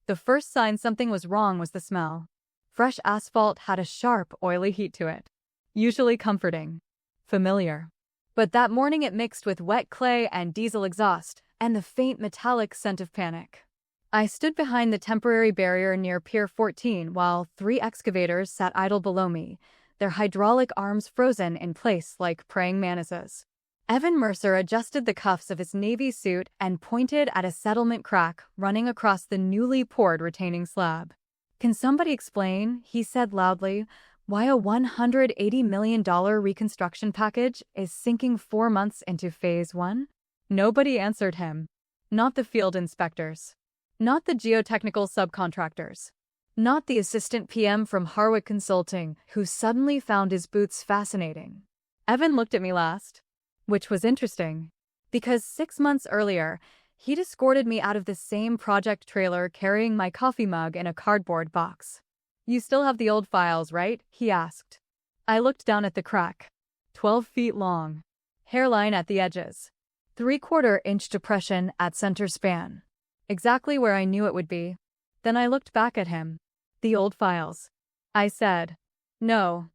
The first sign something was wrong was the smell. Fresh asphalt had a sharp, oily heat to it. Usually comforting. Familiar. But that morning it mixed with wet clay and diesel exhaust, and the faint metallic scent of panic. I stood behind the temporary barrier near Pier 14 while 3 excavators sat idle below me, their hydraulic arms frozen in place like praying mantises. Evan Mercer adjusted the cuffs of his navy suit and pointed at a settlement crack running across the newly poured retaining slab. "Can somebody explain," he said loudly, "why a $180 million reconstruction package is sinking 4 months into Phase 1? Nobody answered him. Not the field inspectors. Not the geotechnical subcontractors. Not the assistant PM from Harwick Consulting, who suddenly found his boots fascinating. Evan looked at me last. Which was interesting, because 6 months earlier, he'd escorted me out of the same project trailer carrying my coffee mug in a cardboard box. "You still have the old files, right?" he asked. I looked down at the crack. 12 feet long. Hairline at the edges. 3/4-inch depression at center span. Exactly where I knew it would be. Then I looked back at him. "The old files." I said. "No.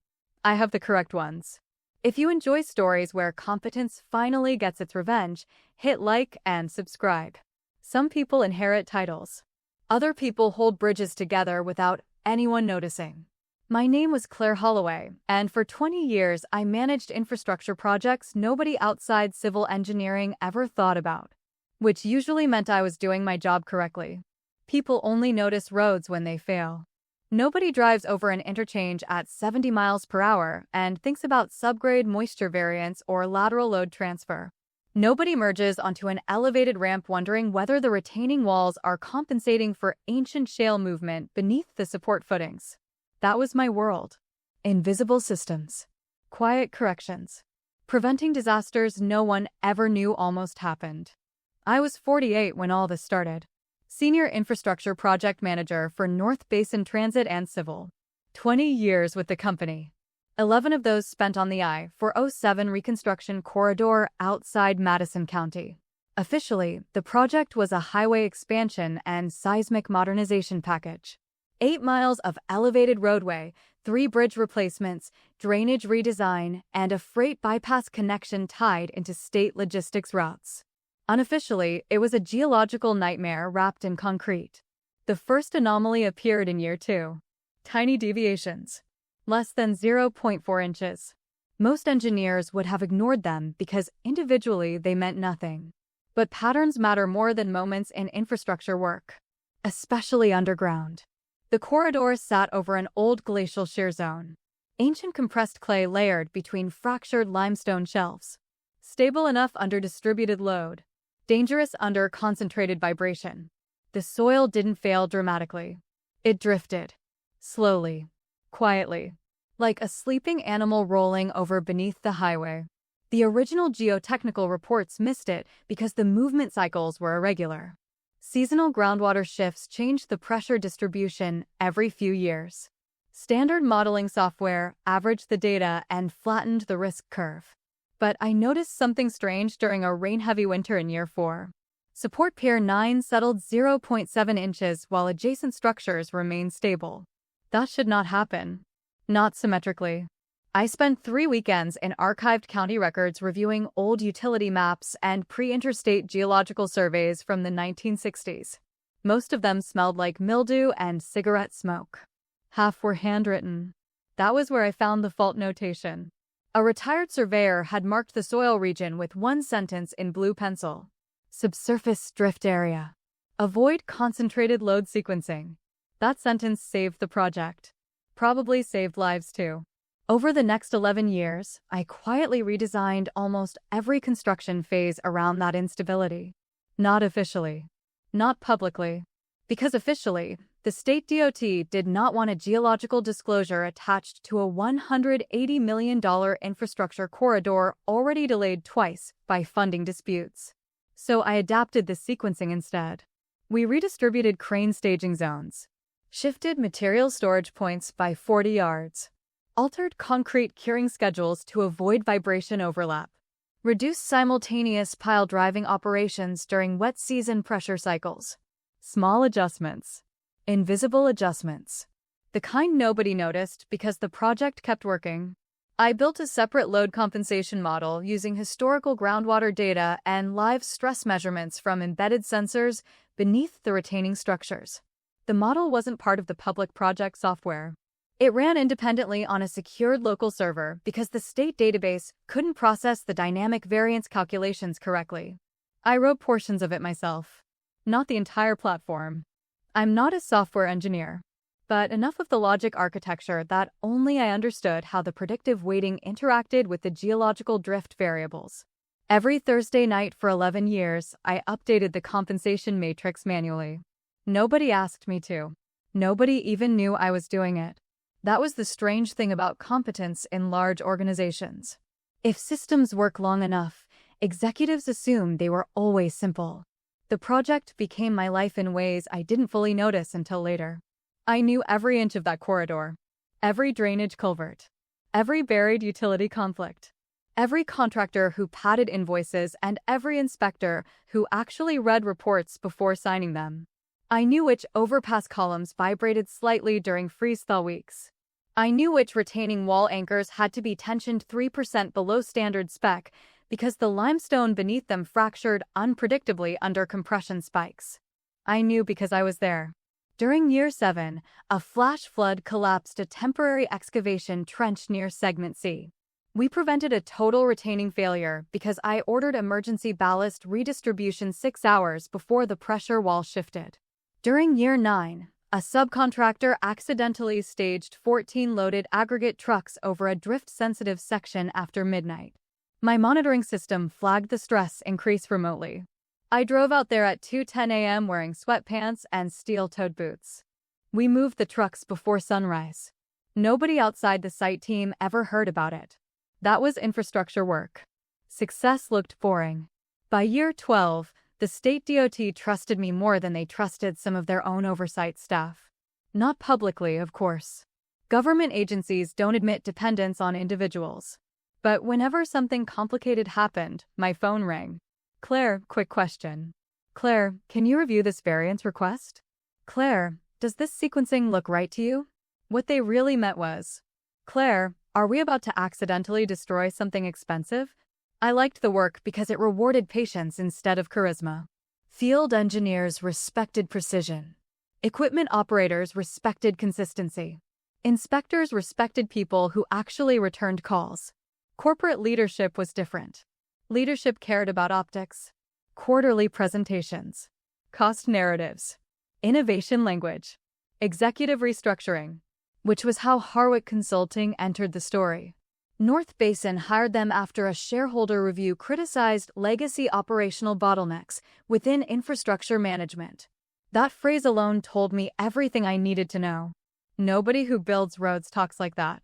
I have the correct ones." If you enjoy stories where competence finally gets its revenge, hit like and subscribe. Some people inherit titles. Other people hold bridges together without anyone noticing. My name was Claire Holloway, and for 20 years I managed infrastructure projects nobody outside civil engineering ever thought about. Which usually meant I was doing my job correctly. People only notice roads when they fail. Nobody drives over an interchange at 70 miles per hour and thinks about subgrade moisture variance or lateral load transfer. Nobody merges onto an elevated ramp wondering whether the retaining walls are compensating for ancient shale movement beneath the support footings. That was my world. Invisible systems. Quiet corrections. Preventing disasters no one ever knew almost happened. I was 48 when all this started. Senior Infrastructure Project Manager for North Basin Transit and Civil. 20 years with the company. 11 of those spent on the I-407 reconstruction corridor outside Madison County. Officially, the project was a highway expansion and seismic modernization package. 8 miles of elevated roadway, 3 bridge replacements, drainage redesign, and a freight bypass connection tied into state logistics routes. Unofficially, it was a geological nightmare wrapped in concrete. The first anomaly appeared in year 2. Tiny deviations. Less than 0.4 inches. Most engineers would have ignored them because individually they meant nothing. But patterns matter more than moments in infrastructure work. Especially underground. The corridor sat over an old glacial shear zone. Ancient compressed clay layered between fractured limestone shelves. Stable enough under distributed load. Dangerous under concentrated vibration. The soil didn't fail dramatically. It drifted. Slowly. Quietly. Like a sleeping animal rolling over beneath the highway. The original geotechnical reports missed it because the movement cycles were irregular. Seasonal groundwater shifts changed the pressure distribution every few years. Standard modeling software averaged the data and flattened the risk curve. But I noticed something strange during a rain-heavy winter in year 4. Support Pier 9 settled 0.7 inches while adjacent structures remained stable. That should not happen. Not symmetrically. I spent 3 weekends in archived county records reviewing old utility maps and pre-interstate geological surveys from the 1960s. Most of them smelled like mildew and cigarette smoke. Half were handwritten. That was where I found the fault notation. A retired surveyor had marked the soil region with one sentence in blue pencil. Subsurface drift area. Avoid concentrated load sequencing. That sentence saved the project. Probably saved lives too. Over the next 11 years, I quietly redesigned almost every construction phase around that instability. Not officially. Not publicly. Because officially, the state DOT did not want a geological disclosure attached to a $180 million infrastructure corridor already delayed twice by funding disputes. So I adapted the sequencing instead. We redistributed crane staging zones. Shifted material storage points by 40 yards. Altered concrete curing schedules to avoid vibration overlap. Reduced simultaneous pile driving operations during wet season pressure cycles. Small adjustments. Invisible adjustments. The kind nobody noticed because the project kept working. I built a separate load compensation model using historical groundwater data and live stress measurements from embedded sensors beneath the retaining structures. The model wasn't part of the public project software. It ran independently on a secured local server because the state database couldn't process the dynamic variance calculations correctly. I wrote portions of it myself, not the entire platform. I'm not a software engineer, but enough of the logic architecture that only I understood how the predictive weighting interacted with the geological drift variables. Every Thursday night for 11 years, I updated the compensation matrix manually. Nobody asked me to. Nobody even knew I was doing it. That was the strange thing about competence in large organizations. If systems work long enough, executives assume they were always simple. The project became my life in ways I didn't fully notice until later. I knew every inch of that corridor, every drainage culvert, every buried utility conflict, every contractor who padded invoices, and every inspector who actually read reports before signing them. I knew which overpass columns vibrated slightly during freeze-thaw weeks. I knew which retaining wall anchors had to be tensioned 3% below standard spec because the limestone beneath them fractured unpredictably under compression spikes. I knew because I was there. During year 7, a flash flood collapsed a temporary excavation trench near segment C. We prevented a total retaining failure because I ordered emergency ballast redistribution 6 hours before the pressure wall shifted. During year 9, a subcontractor accidentally staged 14 loaded aggregate trucks over a drift-sensitive section after midnight. My monitoring system flagged the stress increase remotely. I drove out there at 2:10 a.m. wearing sweatpants and steel-toed boots. We moved the trucks before sunrise. Nobody outside the site team ever heard about it. That was infrastructure work. Success looked boring. By year 12, the state DOT trusted me more than they trusted some of their own oversight staff. Not publicly, of course. Government agencies don't admit dependence on individuals. But whenever something complicated happened, my phone rang. Claire, quick question. Claire, can you review this variance request? Claire, does this sequencing look right to you? What they really meant was, Claire, are we about to accidentally destroy something expensive? I liked the work because it rewarded patience instead of charisma. Field engineers respected precision. Equipment operators respected consistency. Inspectors respected people who actually returned calls. Corporate leadership was different. Leadership cared about optics, quarterly presentations, cost narratives, innovation language, executive restructuring, which was how Harwick Consulting entered the story. North Basin hired them after a shareholder review criticized legacy operational bottlenecks within infrastructure management. That phrase alone told me everything I needed to know. Nobody who builds roads talks like that.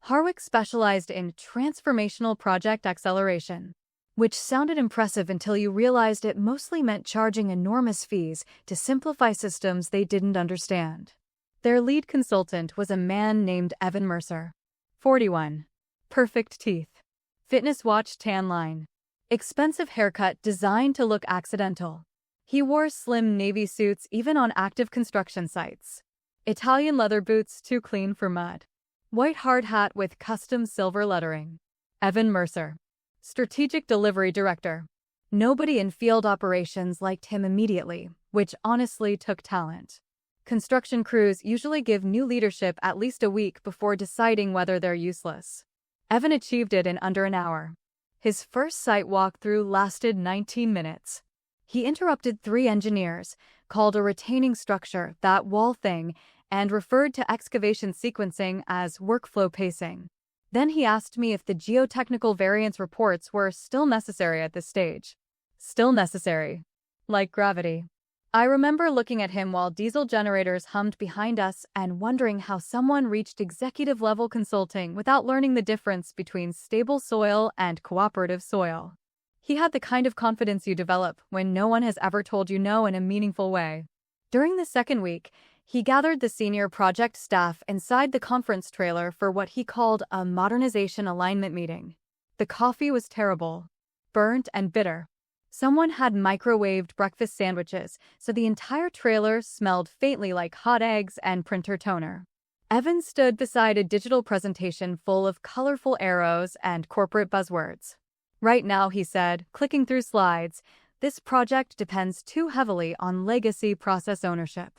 Harwick specialized in transformational project acceleration, which sounded impressive until you realized it mostly meant charging enormous fees to simplify systems they didn't understand. Their lead consultant was a man named Evan Mercer. 41. Perfect teeth. Fitness watch tan line. Expensive haircut designed to look accidental. He wore slim navy suits even on active construction sites. Italian leather boots too clean for mud. White hard hat with custom silver lettering. Evan Mercer. Strategic Delivery Director. Nobody in field operations liked him immediately, which honestly took talent. Construction crews usually give new leadership at least a week before deciding whether they're useless. Evan achieved it in under an hour. His first site walkthrough lasted 19 minutes. He interrupted 3 engineers, called a retaining structure that wall thing, and referred to excavation sequencing as workflow pacing. Then he asked me if the geotechnical variance reports were still necessary at this stage. Still necessary. Like gravity. I remember looking at him while diesel generators hummed behind us and wondering how someone reached executive-level consulting without learning the difference between stable soil and cooperative soil. He had the kind of confidence you develop when no one has ever told you no in a meaningful way. During the second week, he gathered the senior project staff inside the conference trailer for what he called a modernization alignment meeting. The coffee was terrible, burnt and bitter. Someone had microwaved breakfast sandwiches, so the entire trailer smelled faintly like hot eggs and printer toner. Evan stood beside a digital presentation full of colorful arrows and corporate buzzwords. Right now, he said, clicking through slides, this project depends too heavily on legacy process ownership.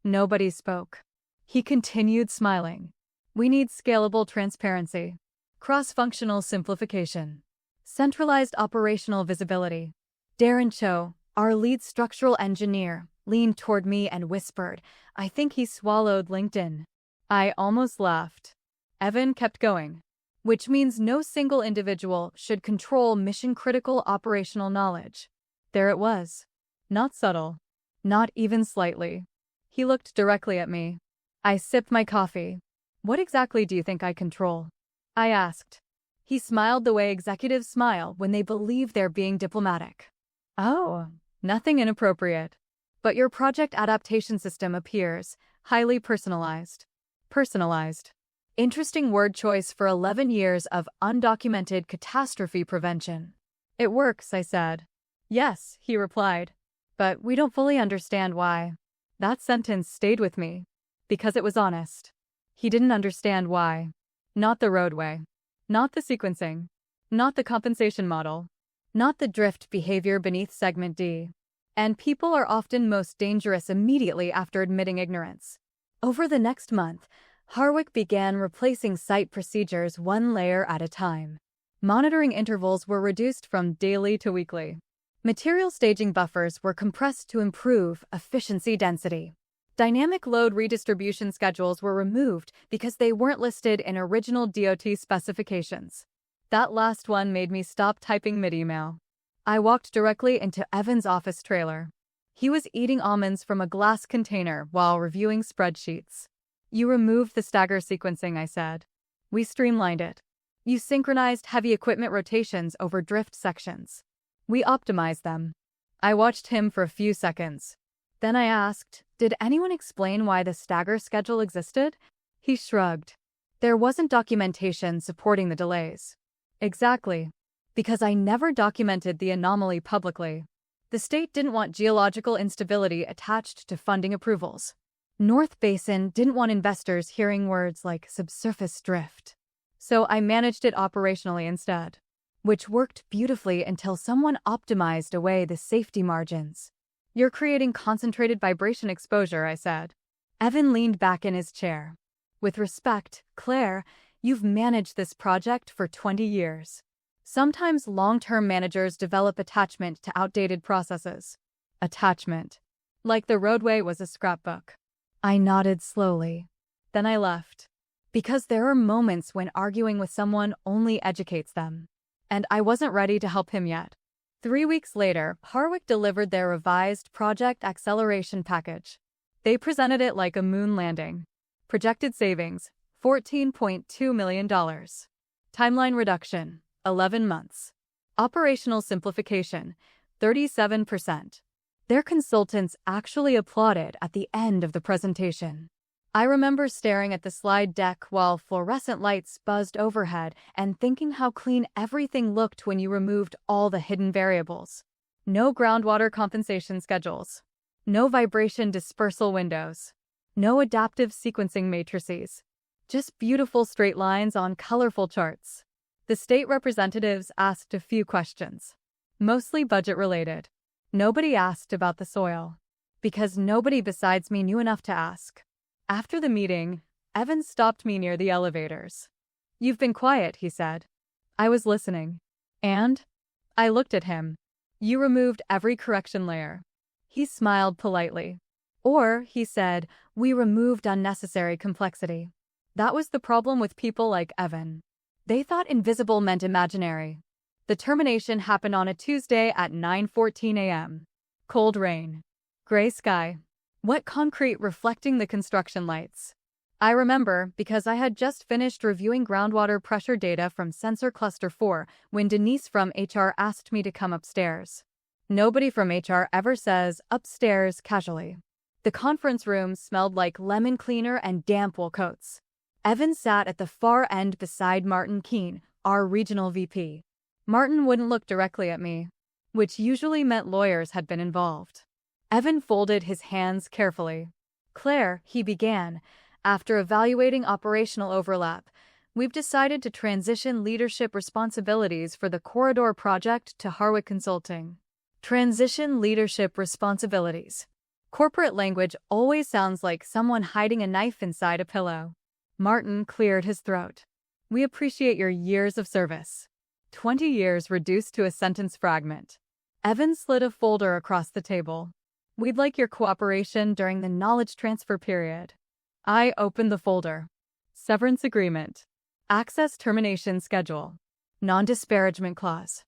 Nobody spoke. He continued smiling. We need scalable transparency, cross-functional simplification, centralized operational visibility. Darren Cho, our lead structural engineer, leaned toward me and whispered, I think he swallowed LinkedIn. I almost laughed. Evan kept going. Which means no single individual should control mission-critical operational knowledge. There it was. Not subtle. Not even slightly. He looked directly at me. I sipped my coffee. What exactly do you think I control? I asked. He smiled the way executives smile when they believe they're being diplomatic. Oh, nothing inappropriate. But your project adaptation system appears highly personalized. Personalized. Interesting word choice for 11 years of undocumented catastrophe prevention. It works, I said. Yes, he replied. But we don't fully understand why. That sentence stayed with me. Because it was honest. He didn't understand why. Not the roadway. Not the sequencing. Not the compensation model. Not the drift behavior beneath segment D. And people are often most dangerous immediately after admitting ignorance. Over the next month, Harwick began replacing site procedures one layer at a time. Monitoring intervals were reduced from daily to weekly. Material staging buffers were compressed to improve efficiency density. Dynamic load redistribution schedules were removed because they weren't listed in original DOT specifications. That last one made me stop typing mid-email. I walked directly into Evan's office trailer. He was eating almonds from a glass container while reviewing spreadsheets. You removed the stagger sequencing, I said. We streamlined it. You synchronized heavy equipment rotations over drift sections. We optimized them. I watched him for a few seconds. Then I asked, did anyone explain why the stagger schedule existed? He shrugged. There wasn't documentation supporting the delays. Exactly. Because I never documented the anomaly publicly. The state didn't want geological instability attached to funding approvals. North Basin didn't want investors hearing words like subsurface drift. So I managed it operationally instead. Which worked beautifully until someone optimized away the safety margins. You're creating concentrated vibration exposure, I said. Evan leaned back in his chair. With respect, Claire, you've managed this project for 20 years. Sometimes long-term managers develop attachment to outdated processes. Attachment. Like the roadway was a scrapbook. I nodded slowly. Then I left. Because there are moments when arguing with someone only educates them. And I wasn't ready to help him yet. 3 weeks later, Harwick delivered their revised project acceleration package. They presented it like a moon landing. Projected savings, $14.2 million. Timeline reduction, 11 months. Operational simplification, 37%. Their consultants actually applauded at the end of the presentation. I remember staring at the slide deck while fluorescent lights buzzed overhead and thinking how clean everything looked when you removed all the hidden variables. No groundwater compensation schedules. No vibration dispersal windows. No adaptive sequencing matrices. Just beautiful straight lines on colorful charts. The state representatives asked a few questions. Mostly budget-related. Nobody asked about the soil. Because nobody besides me knew enough to ask. After the meeting, Evan stopped me near the elevators. You've been quiet, he said. I was listening. And? I looked at him. You removed every correction layer. He smiled politely. Or, he said, we removed unnecessary complexity. That was the problem with people like Evan. They thought invisible meant imaginary. The termination happened on a Tuesday at 9:14 a.m. Cold rain. Gray sky. Wet concrete reflecting the construction lights. I remember because I had just finished reviewing groundwater pressure data from Sensor Cluster 4 when Denise from HR asked me to come upstairs. Nobody from HR ever says upstairs casually. The conference room smelled like lemon cleaner and damp wool coats. Evan sat at the far end beside Martin Keene, our regional VP. Martin wouldn't look directly at me. which usually meant lawyers had been involved. Evan folded his hands carefully. Claire, he began, after evaluating operational overlap, we've decided to transition leadership responsibilities for the corridor project to Harwick Consulting. Transition leadership responsibilities. Corporate language always sounds like someone hiding a knife inside a pillow. Martin cleared his throat. We appreciate your years of service. 20 years reduced to a sentence fragment. Evan slid a folder across the table. We'd like your cooperation during the knowledge transfer period. I opened the folder. Severance agreement. Access termination schedule. Non-disparagement clause.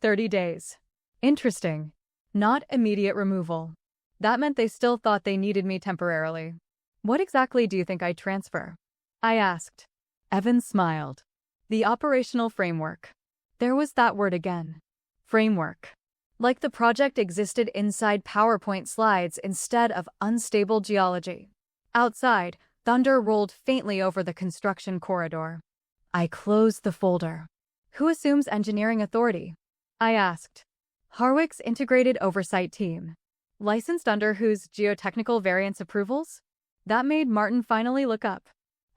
30 days. Interesting. Not immediate removal. That meant they still thought they needed me temporarily. What exactly do you think I transfer? I asked. Evan smiled. The operational framework. There was that word again. Framework. Like the project existed inside PowerPoint slides instead of unstable geology. Outside, thunder rolled faintly over the construction corridor. I closed the folder. Who assumes engineering authority? I asked. Harwick's integrated oversight team. Licensed under whose geotechnical variance approvals? That made Martin finally look up.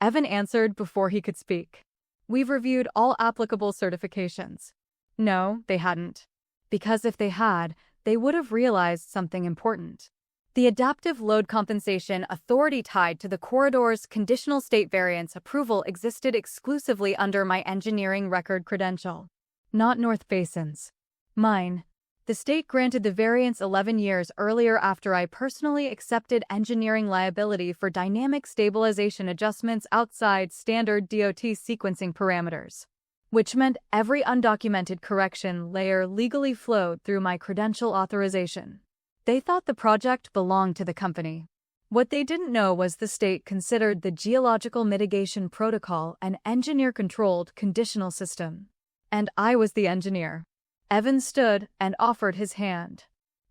Evan answered before he could speak. We've reviewed all applicable certifications. No, they hadn't. Because if they had, they would have realized something important. The adaptive load compensation authority tied to the corridor's conditional state variance approval existed exclusively under my engineering record credential. Not North Basin's. Mine. The state granted the variance 11 years earlier after I personally accepted engineering liability for dynamic stabilization adjustments outside standard DOT sequencing parameters, which meant every undocumented correction layer legally flowed through my credential authorization. They thought the project belonged to the company. What they didn't know was the state considered the geological mitigation protocol an engineer-controlled conditional system. And I was the engineer. Evan stood and offered his hand.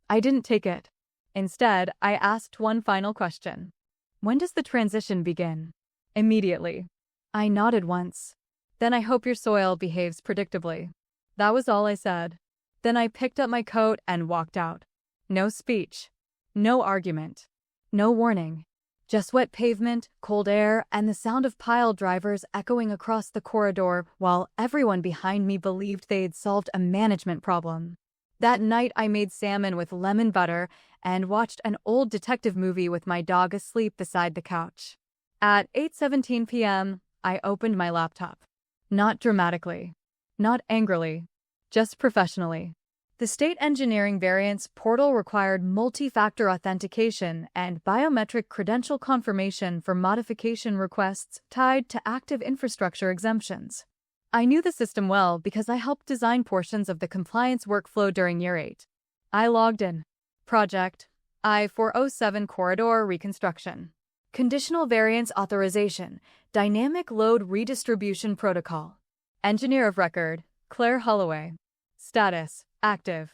I didn't take it. Instead, I asked one final question. When does the transition begin? Immediately. I nodded once. Then I hope your soil behaves predictably. That was all I said. Then I picked up my coat and walked out. No speech. No argument. No warning. Just wet pavement, cold air, and the sound of pile drivers echoing across the corridor while everyone behind me believed they'd solved a management problem. That night I made salmon with lemon butter and watched an old detective movie with my dog asleep beside the couch. At 8:17 p.m., I opened my laptop. Not dramatically. Not angrily. Just professionally. The state engineering variance portal required multi-factor authentication and biometric credential confirmation for modification requests tied to active infrastructure exemptions. I knew the system well because I helped design portions of the compliance workflow during Year 8. I logged in. Project I-407 Corridor Reconstruction. Conditional Variance Authorization. Dynamic Load Redistribution Protocol. Engineer of Record, Claire Holloway. Status. Active.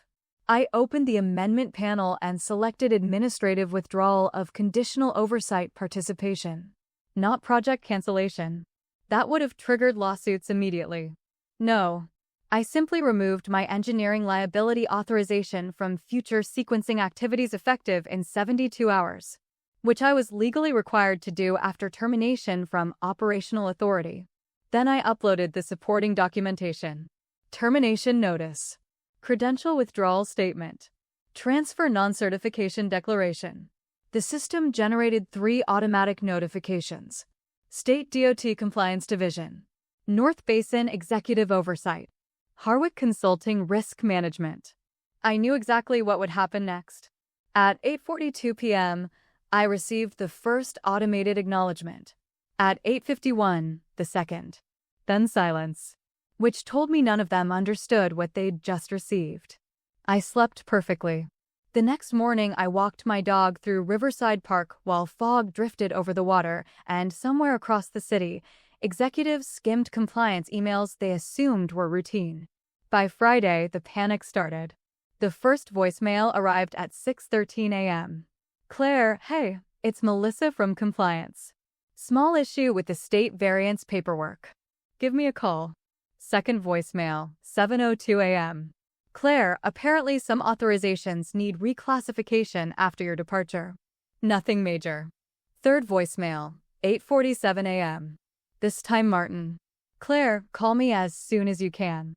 I opened the amendment panel and selected administrative withdrawal of conditional oversight participation. Not project cancellation. That would have triggered lawsuits immediately. No. I simply removed my engineering liability authorization from future sequencing activities effective in 72 hours, which I was legally required to do after termination from operational authority. Then I uploaded the supporting documentation. Termination notice. Credential withdrawal statement. Transfer non-certification declaration. The system generated 3 automatic notifications. State DOT Compliance Division. North Basin Executive Oversight. Harwick Consulting Risk Management. I knew exactly what would happen next. At 8:42 p.m., I received the first automated acknowledgement. At 8:51, the second. Then silence, which told me none of them understood what they'd just received. I slept perfectly. The next morning I walked my dog through Riverside Park while fog drifted over the water, and somewhere across the city, executives skimmed compliance emails they assumed were routine. By Friday, the panic started. The first voicemail arrived at 6:13 a.m. Claire, hey, it's Melissa from compliance. Small issue with the state variance paperwork. Give me a call. Second voicemail, 7:02 a.m. Claire, apparently some authorizations need reclassification after your departure. Nothing major. Third voicemail, 8:47 a.m. This time Martin. Claire, call me as soon as you can.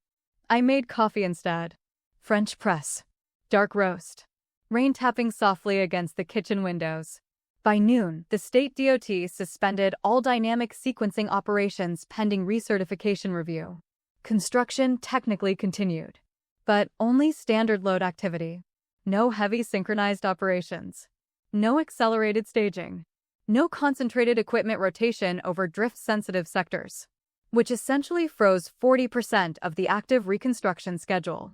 I made coffee instead. French press. Dark roast. Rain tapping softly against the kitchen windows. By noon, the state DOT suspended all dynamic sequencing operations pending recertification review. Construction technically continued, but only standard load activity. No heavy synchronized operations. No accelerated staging. No concentrated equipment rotation over drift-sensitive sectors, which essentially froze 40% of the active reconstruction schedule.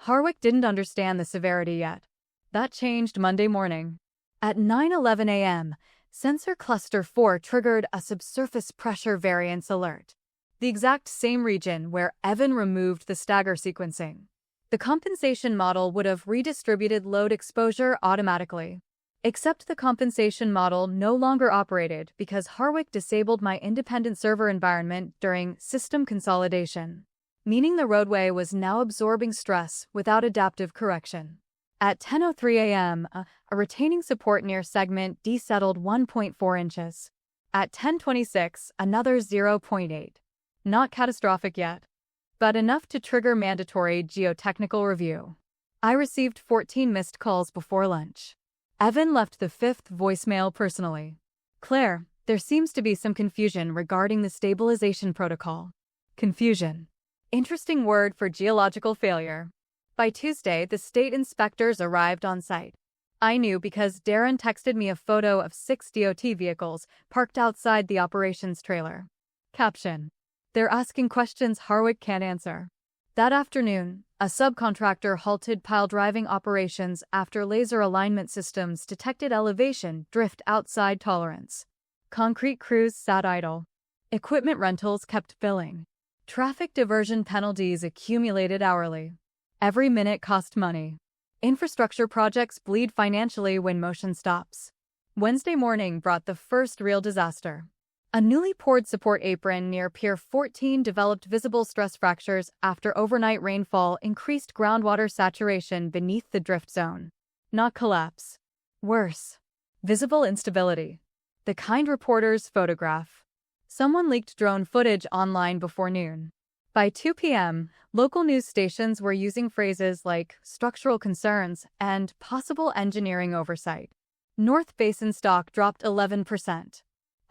Harwick didn't understand the severity yet. That changed Monday morning. At 9:11 a.m., Sensor Cluster 4 triggered a subsurface pressure variance alert, the exact same region where Evan removed the stagger sequencing. The compensation model would have redistributed load exposure automatically. Except the compensation model no longer operated because Harwick disabled my independent server environment during system consolidation, meaning the roadway was now absorbing stress without adaptive correction. At 10:03 a.m., a retaining support near segment desettled 1.4 inches. At 10:26, another 0.8. Not catastrophic yet, but enough to trigger mandatory geotechnical review. I received 14 missed calls before lunch. Evan left the fifth voicemail personally. Claire, there seems to be some confusion regarding the stabilization protocol. Confusion. Interesting word for geological failure. By Tuesday, the state inspectors arrived on site. I knew because Darren texted me a photo of 6 DOT vehicles parked outside the operations trailer. Caption. They're asking questions Harwick can't answer. That afternoon, a subcontractor halted pile driving operations after laser alignment systems detected elevation drift outside tolerance. Concrete crews sat idle. Equipment rentals kept billing. Traffic diversion penalties accumulated hourly. Every minute cost money. Infrastructure projects bleed financially when motion stops. Wednesday morning brought the first real disaster. A newly poured support apron near Pier 14 developed visible stress fractures after overnight rainfall increased groundwater saturation beneath the drift zone. Not collapse. Worse. Visible instability. The kind reporters photograph. Someone leaked drone footage online before noon. By 2 p.m., local news stations were using phrases like structural concerns and possible engineering oversight. North Basin stock dropped 11%.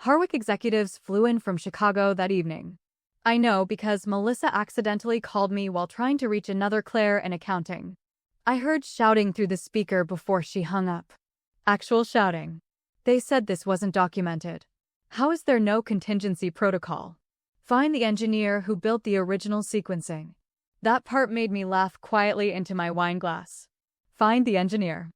Harwick executives flew in from Chicago that evening. I know because Melissa accidentally called me while trying to reach another Claire in accounting. I heard shouting through the speaker before she hung up. Actual shouting. They said this wasn't documented. How is there no contingency protocol? Find the engineer who built the original sequencing. That part made me laugh quietly into my wine glass. Find the engineer.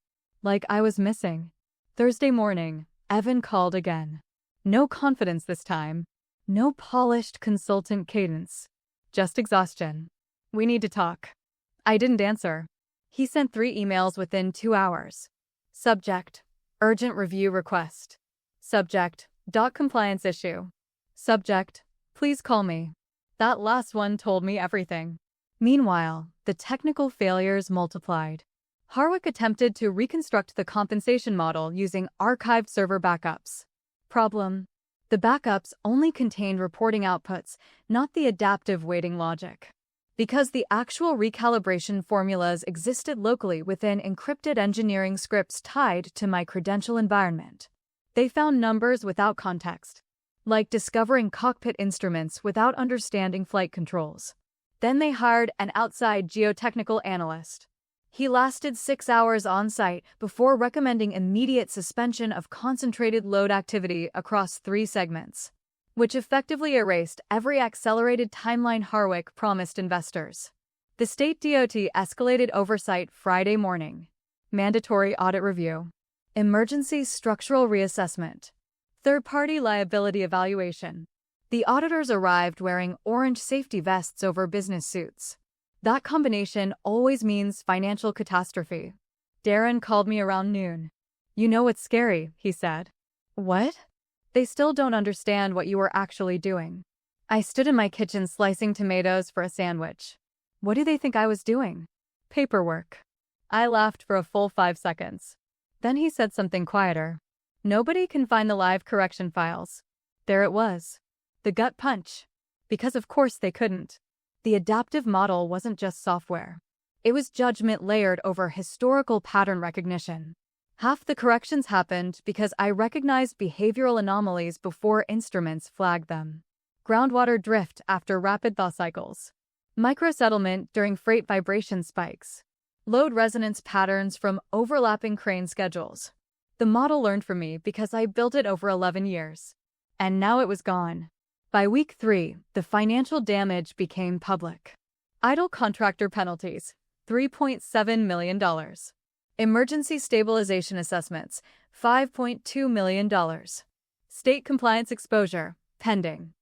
Like I was missing. Thursday morning, Evan called again. No confidence this time. No polished consultant cadence. Just exhaustion. We need to talk. I didn't answer. He sent 3 emails within 2 hours. Subject: urgent review request. Subject: compliance issue. Subject: please call me. That last one told me everything. Meanwhile, the technical failures multiplied. Harwick attempted to reconstruct the compensation model using archived server backups. Problem: the backups only contained reporting outputs, not the adaptive weighting logic. Because the actual recalibration formulas existed locally within encrypted engineering scripts tied to my credential environment, they found numbers without context, like discovering cockpit instruments without understanding flight controls. Then they hired an outside geotechnical analyst. He lasted 6 hours on site before recommending immediate suspension of concentrated load activity across 3 segments, which effectively erased every accelerated timeline Harwick promised investors. The state DOT escalated oversight Friday morning. Mandatory audit review. Emergency structural reassessment. Third-party liability evaluation. The auditors arrived wearing orange safety vests over business suits. That combination always means financial catastrophe. Darren called me around noon. You know what's scary, he said. What? They still don't understand what you were actually doing. I stood in my kitchen slicing tomatoes for a sandwich. What do they think I was doing? Paperwork. I laughed for a full 5 seconds. Then he said something quieter. Nobody can find the live correction files. There it was. The gut punch. Because of course they couldn't. The adaptive model wasn't just software. It was judgment layered over historical pattern recognition. Half the corrections happened because I recognized behavioral anomalies before instruments flagged them. Groundwater drift after rapid thaw cycles. Microsettlement during freight vibration spikes. Load resonance patterns from overlapping crane schedules. The model learned from me because I built it over 11 years. And now it was gone. By week 3, the financial damage became public. Idle contractor penalties, $3.7 million. Emergency stabilization assessments, $5.2 million. State compliance exposure, pending.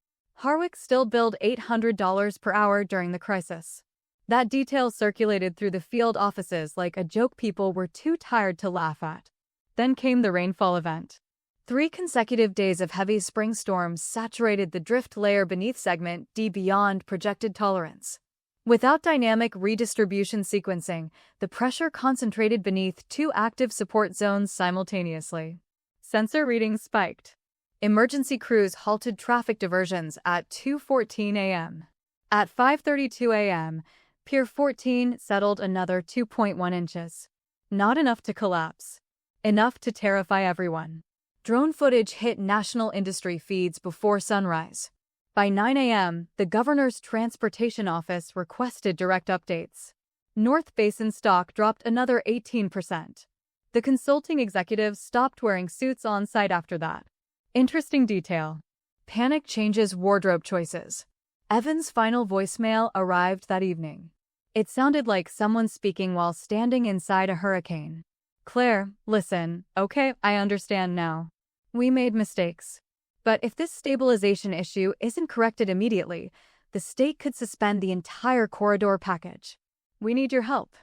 Harwick still billed $800 per hour during the crisis. That detail circulated through the field offices like a joke people were too tired to laugh at. Then came the rainfall event. 3 consecutive days of heavy spring storms saturated the drift layer beneath segment D beyond projected tolerance. Without dynamic redistribution sequencing, the pressure concentrated beneath 2 active support zones simultaneously. Sensor readings spiked. Emergency crews halted traffic diversions at 2:14 a.m. At 5:32 a.m., Pier 14 settled another 2.1 inches. Not enough to collapse. Enough to terrify everyone. Drone footage hit national industry feeds before sunrise. By 9 a.m., the governor's transportation office requested direct updates. North Basin stock dropped another 18%. The consulting executives stopped wearing suits on site after that. Interesting detail. Panic changes wardrobe choices. Evan's final voicemail arrived that evening. It sounded like someone speaking while standing inside a hurricane. Claire, listen, okay, I understand now. We made mistakes. But if this stabilization issue isn't corrected immediately, the state could suspend the entire corridor package. We need your help.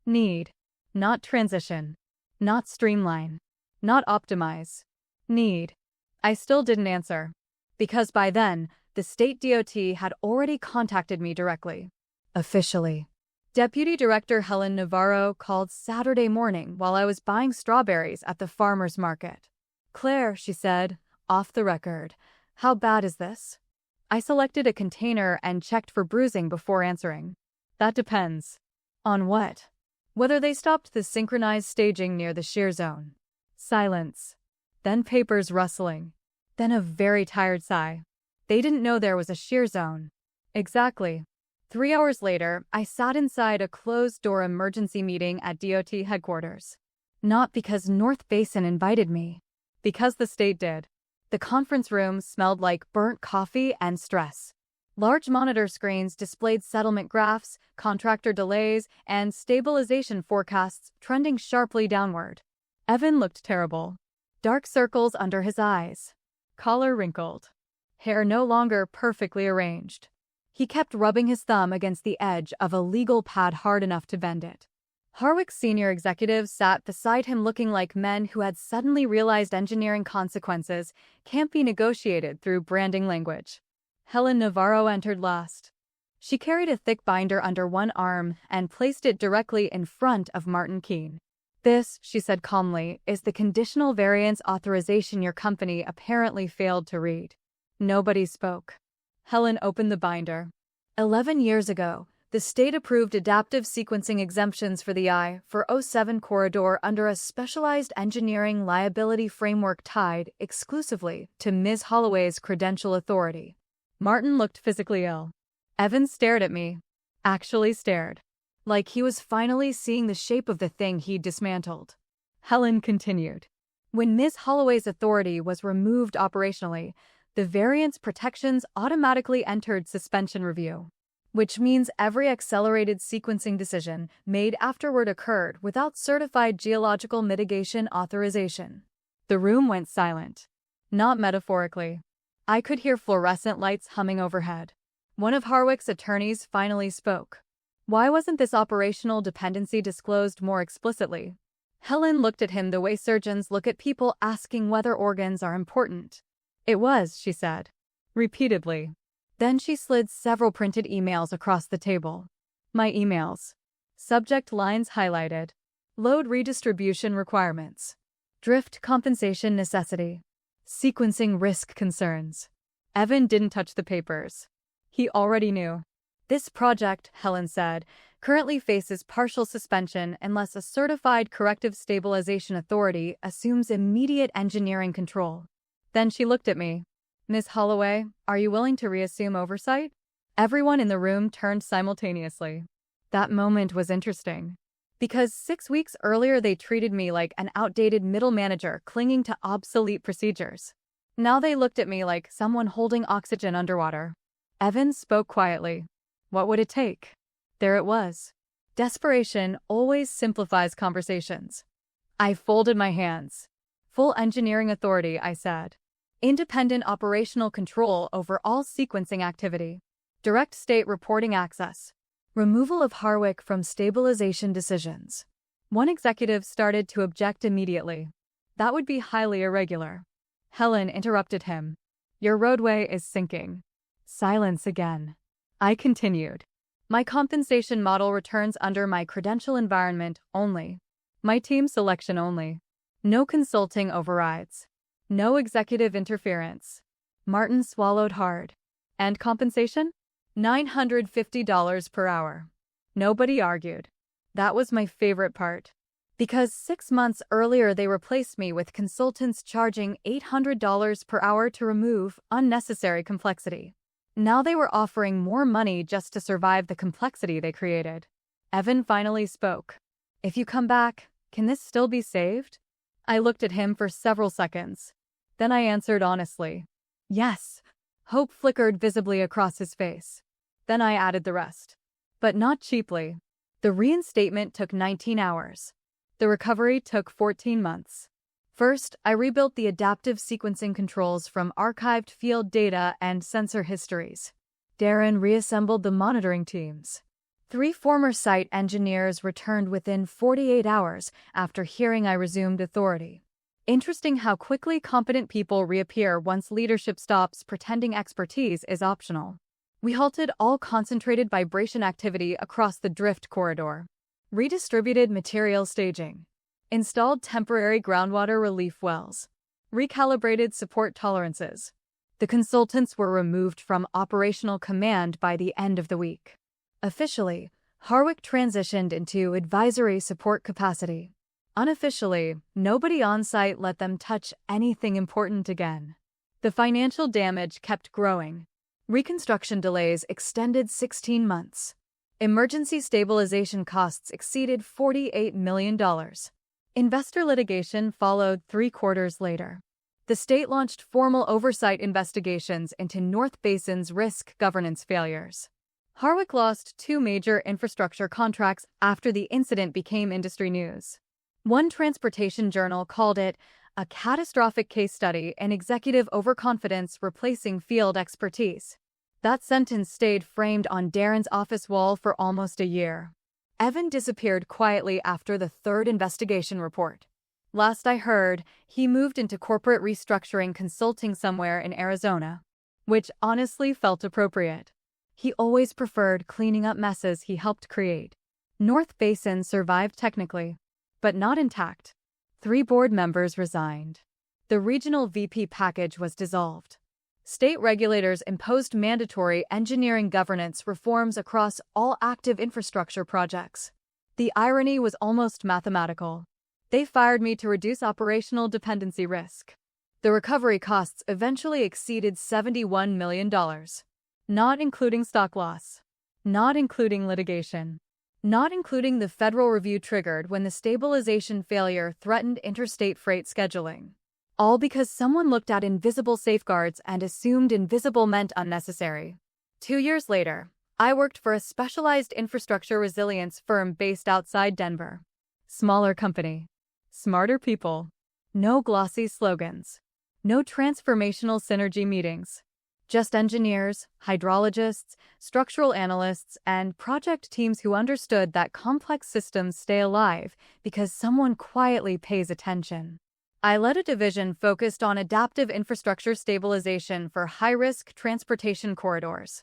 Need. Not transition. Not streamline. Not optimize. Need. I still didn't answer. Because by then, the state DOT had already contacted me directly. Officially. Deputy Director Helen Navarro called Saturday morning while I was buying strawberries at the farmer's market. Claire, she said, off the record, how bad is this? I selected a container and checked for bruising before answering. That depends. On what? Whether they stopped the synchronized staging near the shear zone. Silence. Then papers rustling. Then a very tired sigh. They didn't know there was a shear zone. Exactly. 3 hours later, I sat inside a closed-door emergency meeting at DOT headquarters. Not because North Basin invited me. Because the state did. The conference room smelled like burnt coffee and stress. Large monitor screens displayed settlement graphs, contractor delays, and stabilization forecasts trending sharply downward. Evan looked terrible. Dark circles under his eyes. Collar wrinkled. Hair no longer perfectly arranged. He kept rubbing his thumb against the edge of a legal pad hard enough to bend it. Harwick's senior executives sat beside him looking like men who had suddenly realized engineering consequences can't be negotiated through branding language. Helen Navarro entered last. She carried a thick binder under one arm and placed it directly in front of Martin Keene. This, she said calmly, is the conditional variance authorization your company apparently failed to read. Nobody spoke. Helen opened the binder. 11 years ago, the state approved adaptive sequencing exemptions for the I-407 corridor under a specialized engineering liability framework tied exclusively to Ms. Holloway's credential authority. Martin looked physically ill. Evan stared at me. Actually stared. Like he was finally seeing the shape of the thing he'd dismantled. Helen continued. When Ms. Holloway's authority was removed operationally, the variance protections automatically entered suspension review. Which means every accelerated sequencing decision made afterward occurred without certified geological mitigation authorization. The room went silent. Not metaphorically. I could hear fluorescent lights humming overhead. One of Harwick's attorneys finally spoke. Why wasn't this operational dependency disclosed more explicitly? Helen looked at him the way surgeons look at people asking whether organs are important. It was, she said. Repeatedly. Then she slid several printed emails across the table. My emails. Subject lines highlighted. Load redistribution requirements. Drift compensation necessity. Sequencing risk concerns. Evan didn't touch the papers. He already knew. This project, Helen said, currently faces partial suspension unless a certified corrective stabilization authority assumes immediate engineering control. Then she looked at me. Ms. Holloway, are you willing to reassume oversight? Everyone in the room turned simultaneously. That moment was interesting. Because 6 weeks earlier they treated me like an outdated middle manager clinging to obsolete procedures. Now they looked at me like someone holding oxygen underwater. Evan spoke quietly. What would it take? There it was. Desperation always simplifies conversations. I folded my hands. Full engineering authority, I said. Independent operational control over all sequencing activity. Direct state reporting access. Removal of Harwick from stabilization decisions. One executive started to object immediately. That would be highly irregular. Helen interrupted him. Your roadway is sinking. Silence again. I continued. My compensation model returns under my credential environment only. My team selection only. No consulting overrides. No executive interference. Martin swallowed hard. And compensation? $950 per hour. Nobody argued. That was my favorite part. Because 6 months earlier they replaced me with consultants charging $800 per hour to remove unnecessary complexity. Now they were offering more money just to survive the complexity they created. Evan finally spoke. If you come back, can this still be saved? I looked at him for several seconds. Then I answered honestly. Yes. Hope flickered visibly across his face. Then I added the rest. But not cheaply. The reinstatement took 19 hours. The recovery took 14 months. First, I rebuilt the adaptive sequencing controls from archived field data and sensor histories. Darren reassembled the monitoring teams. 3 former site engineers returned within 48 hours after hearing I resumed authority. Interesting how quickly competent people reappear once leadership stops pretending expertise is optional. We halted all concentrated vibration activity across the drift corridor. Redistributed material staging. Installed temporary groundwater relief wells. Recalibrated support tolerances. The consultants were removed from operational command by the end of the week. Officially, Harwick transitioned into advisory support capacity. Unofficially, nobody on site let them touch anything important again. The financial damage kept growing. Reconstruction delays extended 16 months. Emergency stabilization costs exceeded $48 million. Investor litigation followed 3 quarters later. The state launched formal oversight investigations into North Basin's risk governance failures. Harwick lost 2 major infrastructure contracts after the incident became industry news. One transportation journal called it a catastrophic case study in executive overconfidence replacing field expertise. That sentence stayed framed on Darren's office wall for almost a year. Evan disappeared quietly after the 3rd investigation report. Last I heard, he moved into corporate restructuring consulting somewhere in Arizona, which honestly felt appropriate. He always preferred cleaning up messes he helped create. North Basin survived technically, but not intact. 3 board members resigned. The regional VP package was dissolved. State regulators imposed mandatory engineering governance reforms across all active infrastructure projects. The irony was almost mathematical. They fired me to reduce operational dependency risk. The recovery costs eventually exceeded $71 million. Not including stock loss. Not including litigation. Not including the federal review triggered when the stabilization failure threatened interstate freight scheduling. All because someone looked at invisible safeguards and assumed invisible meant unnecessary. 2 years later, I worked for a specialized infrastructure resilience firm based outside Denver. Smaller company. Smarter people. No glossy slogans. No transformational synergy meetings. Just engineers, hydrologists, structural analysts, and project teams who understood that complex systems stay alive because someone quietly pays attention. I led a division focused on adaptive infrastructure stabilization for high-risk transportation corridors.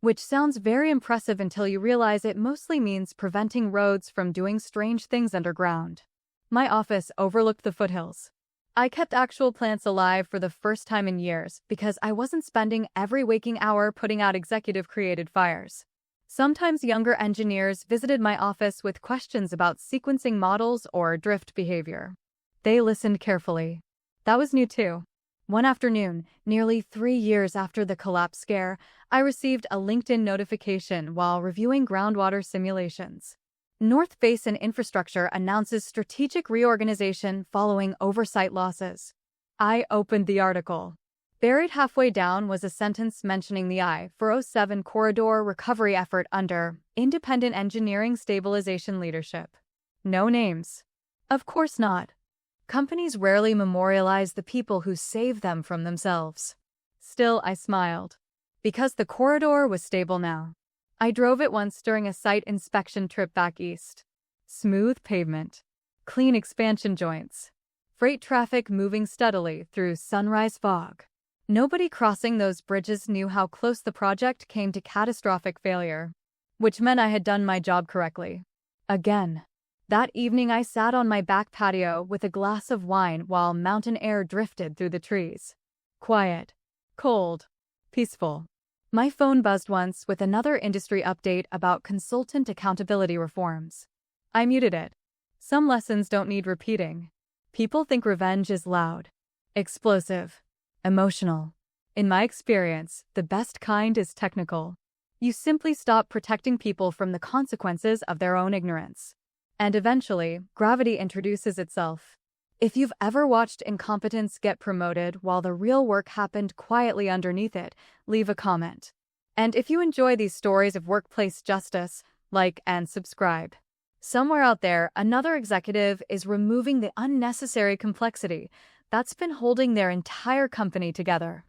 which sounds very impressive until you realize it mostly means preventing roads from doing strange things underground. My office overlooked the foothills. I kept actual plants alive for the first time in years because I wasn't spending every waking hour putting out executive-created fires. Sometimes younger engineers visited my office with questions about sequencing models or drift behavior. They listened carefully. That was new too. One afternoon, nearly 3 years after the collapse scare, I received a LinkedIn notification while reviewing groundwater simulations. North Basin Infrastructure announces strategic reorganization following oversight losses. I opened the article. Buried halfway down was a sentence mentioning the I-407 corridor recovery effort under independent engineering stabilization leadership. No names. Of course not. Companies rarely memorialize the people who save them from themselves. Still, I smiled. Because the corridor was stable now. I drove it once during a site inspection trip back east. Smooth pavement. Clean expansion joints. Freight traffic moving steadily through sunrise fog. Nobody crossing those bridges knew how close the project came to catastrophic failure. Which meant I had done my job correctly. Again. That evening I sat on my back patio with a glass of wine while mountain air drifted through the trees. Quiet. Cold. Peaceful. My phone buzzed once with another industry update about consultant accountability reforms. I muted it. Some lessons don't need repeating. People think revenge is loud, explosive, emotional. In my experience, the best kind is technical. You simply stop protecting people from the consequences of their own ignorance. And eventually, gravity introduces itself. If you've ever watched incompetence get promoted while the real work happened quietly underneath it, leave a comment. And if you enjoy these stories of workplace justice, like and subscribe. Somewhere out there, another executive is removing the unnecessary complexity that's been holding their entire company together.